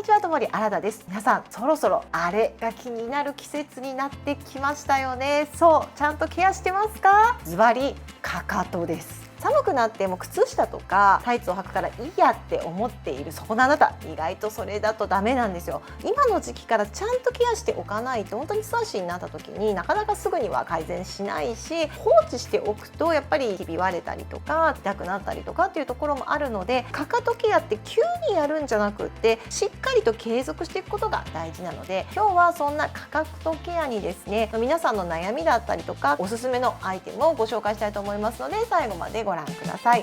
にちは、ともりあらだです。皆さん、そろそろあれが気になる季節になってきましたよね。そう、ちゃんとケアしてますか？ズバリかかとです。寒くなっても靴下とかタイツを履くからいいやって思っているそこのあなた、意外とそれだとダメなんですよ。今の時期からちゃんとケアしておかないと、本当に素足になった時になかなかすぐには改善しないし、放置しておくとやっぱりひび割れたりとか痛くなったりとかっていうところもあるので、かかとケアって急にやるんじゃなくってしっかりと継続していくことが大事なので、今日はそんなかかとケアにですね、皆さんの悩みだったりとかおすすめのアイテムをご紹介したいと思いますので、最後までご覧ください。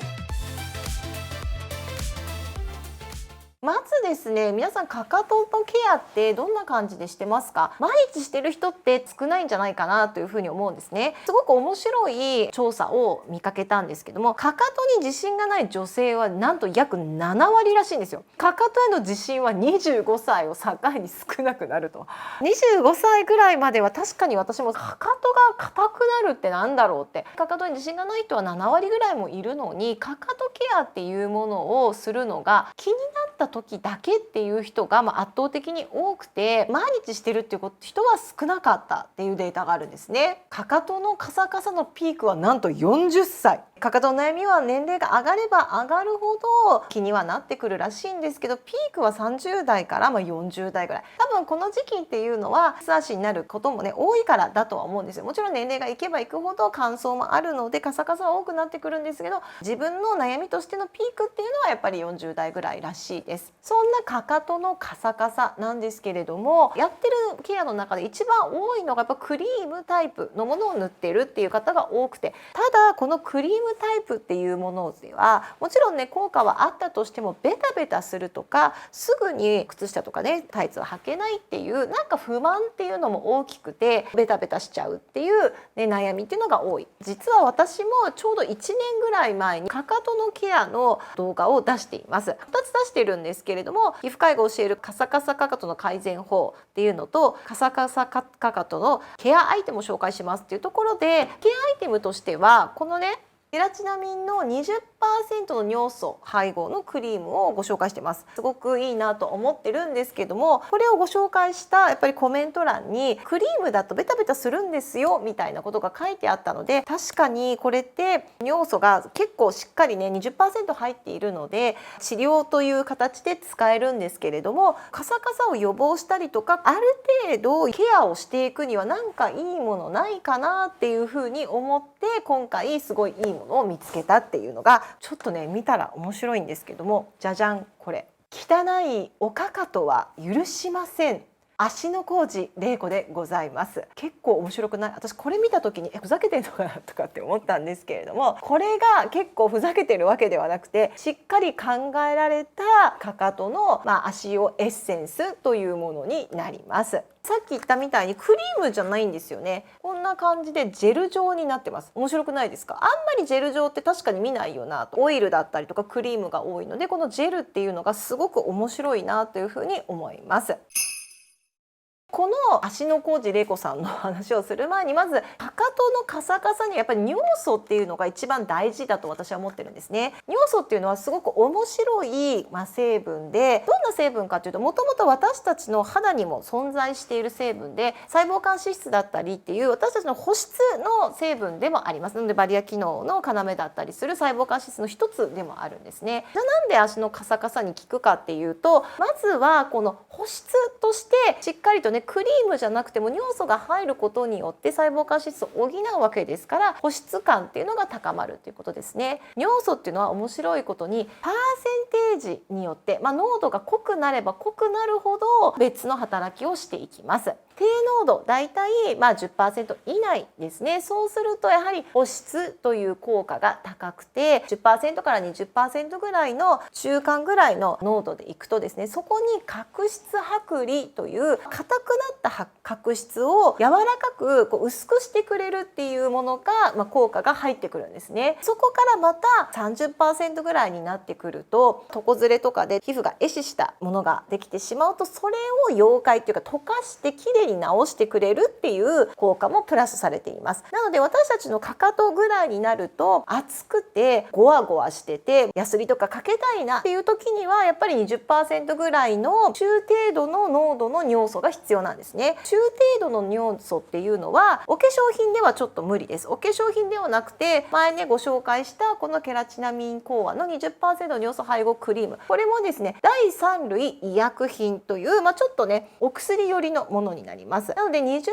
まずですね、皆さんかかとのケアってどんな感じでしてますか？毎日してる人って少ないんじゃないかなというふうに思うんですね。すごく面白い調査を見かけたんですけども、かかとに自信がない女性はなんと約7割らしいんですよ。かかとへの自信は25歳を境に少なくなると。25歳ぐらいまでは確かに私もかかとが硬くなるってなんだろうって、かかとに自信がない人は7割ぐらいもいるのに、かかとケアっていうものをするのが気になった時だけっていう人が圧倒的に多くて、毎日してるっていう人は少なかったっていうデータがあるんですね。かかとのカサカサのピークはなんと40歳。かかとの悩みは年齢が上がれば上がるほど気にはなってくるらしいんですけど、ピークは30代から40代ぐらい。多分この時期っていうのは素足になることもね多いからだとは思うんですよ。もちろん年齢がいけばいくほど乾燥もあるのでカサカサは多くなってくるんですけど、自分の悩みとしてのピークっていうのはやっぱり40代ぐらいらしいです。そんなかかとのカサカサなんですけれども、やってるケアの中で一番多いのがやっぱクリームタイプのものを塗ってるっていう方が多くて、ただこのクリームタイプっていうものではもちろんね効果はあったとしても、ベタベタするとかすぐに靴下とかねタイツを履けないっていうなんか不満っていうのも大きくて、ベタベタしちゃうっていう、ね、悩みっていうのが多い。実は私もちょうど1年ぐらい前にかかとのケアの動画を出しています。2つ出してるんですけれども、皮膚科医が教えるカサカサかかとの改善法っていうのと、カサカサかかとのケアアイテムを紹介しますっていうところで、ケアアイテムとしてはこのねゼラチナミンの 20% の尿素配合のクリームをご紹介してます。すごくいいなと思ってるんですけども、これをご紹介したやっぱりコメント欄にクリームだとベタベタするんですよみたいなことが書いてあったので、確かにこれって尿素が結構しっかりね 20% 入っているので治療という形で使えるんですけれども、カサカサを予防したりとかある程度ケアをしていくにはなんかいいものないかなっていうふうに思って、今回すごいいいものを見つけたっていうのがちょっとね見たら面白いんですけども、じゃじゃん、これ汚いおかかとは許しません、足の工事玲子でございます。結構面白くない？私これ見た時にふざけてんのかなとかって思ったんですけれども、これが結構ふざけてるわけではなくて、しっかり考えられたかかとの、足用エッセンスというものになります。さっき言ったみたいにクリームじゃないんですよね。こんな感じでジェル状になってます。面白くないですか？あんまりジェル状って確かに見ないよなと。オイルだったりとかクリームが多いので、このジェルっていうのがすごく面白いなというふうに思います。この足の工事玲子さんの話をする前に、まずかかとのカサカサにやっぱり尿素っていうのが一番大事だと私は思ってるんですね。尿素っていうのはすごく面白い、成分で、どんな成分かというと、もともと私たちの肌にも存在している成分で、細胞間脂質だったりっていう私たちの保湿の成分でもありますので、バリア機能の要だったりする細胞間脂質の一つでもあるんですね。じゃあなんで足のカサカサに効くかっていうと、まずはこの保湿としてしっかりとねクリームじゃなくても尿素が入ることによって細胞間脂質を補うわけですから、保湿感っていうのが高まるということですね。尿素っていうのは面白いことにパーセンテージによって、濃度が濃くなれば濃くなるほど別の働きをしていきます。低濃度だいたい10% 以内ですね。そうするとやはり保湿という効果が高くて、10% から 20% ぐらいの中間ぐらいの濃度でいくとですね、そこに角質剥離という硬くなった角質を柔らかく薄くしてくれるっていうものが、効果が入ってくるんですね。そこからまた 30% ぐらいになってくると、床ずれとかで皮膚が壊死したものができてしまうと、それを溶解っていうか溶かしてきれいに治してくれるっていう効果もプラスされています。なので私たちのかかとぐらいになると熱くてゴワゴワしててヤスリとかかけたいなっていう時にはやっぱり 20% ぐらいの中程度の濃度の尿素が必要なんですね。中程度の尿素っていうのはお化粧品ではちょっと無理です。お化粧品ではなくて前ねご紹介したこのケラチナミン講和の 20% 尿素配合クリーム、これもですね第3類医薬品という、ちょっとねお薬寄りのものになります。なので 20%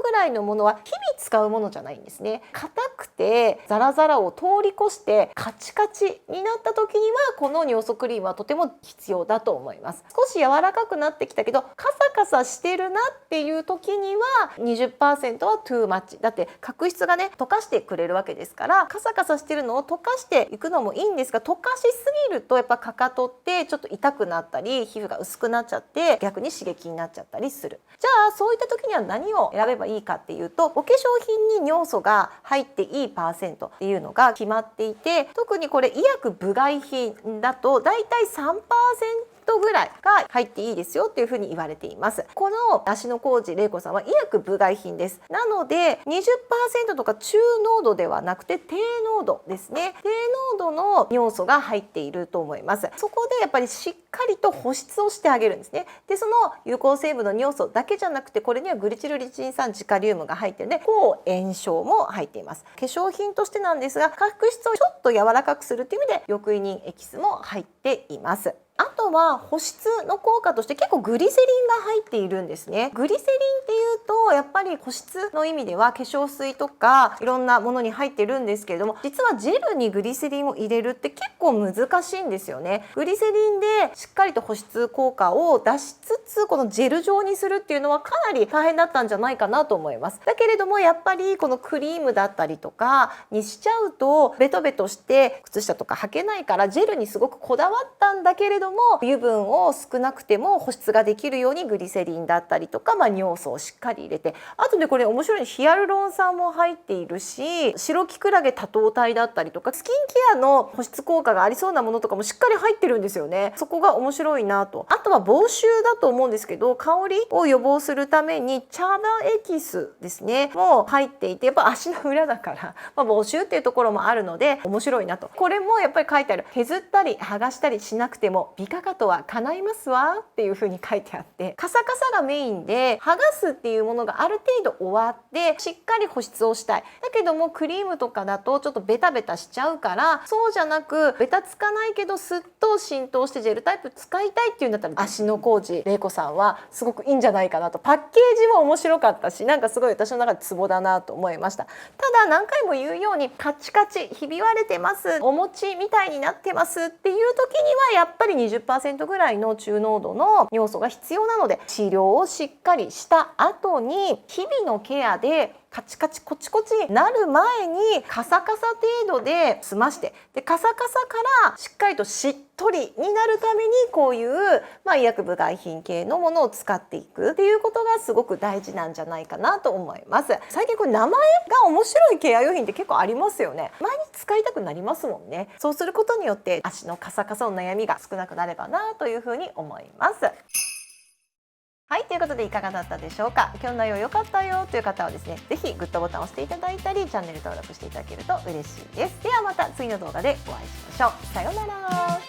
ぐらいのものは日々使うものじゃないんですね。硬くてザラザラを通り越してカチカチになった時にはこの尿素クリームはとても必要だと思います。少し柔らかくなってきたけどカサカサしてるなっていう時には 20% はトゥーマッチだって、角質がね溶かしてくれるわけですから、カサカサしてるのを溶かしていくのもいいんですが、溶かしすぎるとやっぱかかとってちょっと痛くなったり皮膚が薄くなっちゃって逆に刺激になっちゃったりする。じゃあそういった時には何を選べばいいかっていうと、お化粧品に尿素が入っていいパーセントっていうのが決まっていて、特にこれ医薬部外品だとだいたい 3% ぐらいが入っていいですよっていうふうに言われています。この芦野浩二玲子さんは医薬部外品です。なので 20% とか中濃度ではなくて低濃度ですね。低濃度の尿素が入っていると思います。そこでやっぱりしっかりと保湿をしてあげるんですね。でその有効成分の尿素だけじゃなくて、これにはグリチルリチン酸ジカリウムが入っているので抗炎症も入っています。化粧品としてなんですが、角質をちょっと柔らかくするっていう意味で抑異妊エキスも入っています。あとは保湿の効果として結構グリセリンが入っているんですね。グリセリンっていうとやっぱり保湿の意味では化粧水とかいろんなものに入ってるんですけれども、実はジェルにグリセリンを入れるって結構難しいんですよね。グリセリンでしっかりと保湿効果を出しつつこのジェル状にするっていうのはかなり大変だったんじゃないかなと思います。だけれどもやっぱりこのクリームだったりとかにしちゃうとベトベトして靴下とか履けないから、ジェルにすごくこだわったんだけれども油分を少なくても保湿ができるようにグリセリンだったりとか、尿素をしっかり入れて、あとねこれ面白いのヒアルロン酸も入っているし、白キクラゲ多糖体だったりとかスキンケアの保湿効果がありそうなものとかもしっかり入ってるんですよね。そこが面白いなと。あとは防臭だと思うんですけど、香りを予防するために茶葉エキスですねも入っていて、やっぱ足の裏だから、防臭っていうところもあるので面白いなと。これもやっぱり書いてある、削ったり剥がしたりしなくても美化かとは叶いますわっていう風に書いてあって、カサカサがメインで剥がすっていうものがある程度終わってしっかり保湿をしたい。だけどもクリームとかだとちょっとベタベタしちゃうから、そうじゃなくベタつかないけどスッと浸透してジェルタイプ使いたいっていうんだったら芦野浩二玲子さんはすごくいいんじゃないかなと。パッケージも面白かったし、なんかすごい私の中でツボだなと思いました。ただ何回も言うようにカチカチひび割れてます、お餅みたいになってますっていう時にはやっぱり 20% ぐらいの中濃度の尿素が必要なので、治療をしっかりした後に日々のケアでカチカチコチコチになる前にカサカサ程度で済まして、でカサカサからしっかりとしっとりになるためにこういう、医薬部外品系のものを使っていくっていうことがすごく大事なんじゃないかなと思います。最近これ名前が面白いケア用品って結構ありますよね。毎日使いたくなりますもんね。そうすることによって足のカサカサの悩みが少なくなればなというふうに思います。はい、ということでいかがだったでしょうか。今日の内容良かったよという方はですね、ぜひグッドボタンを押していただいたり、チャンネル登録していただけると嬉しいです。ではまた次の動画でお会いしましょう。さようなら。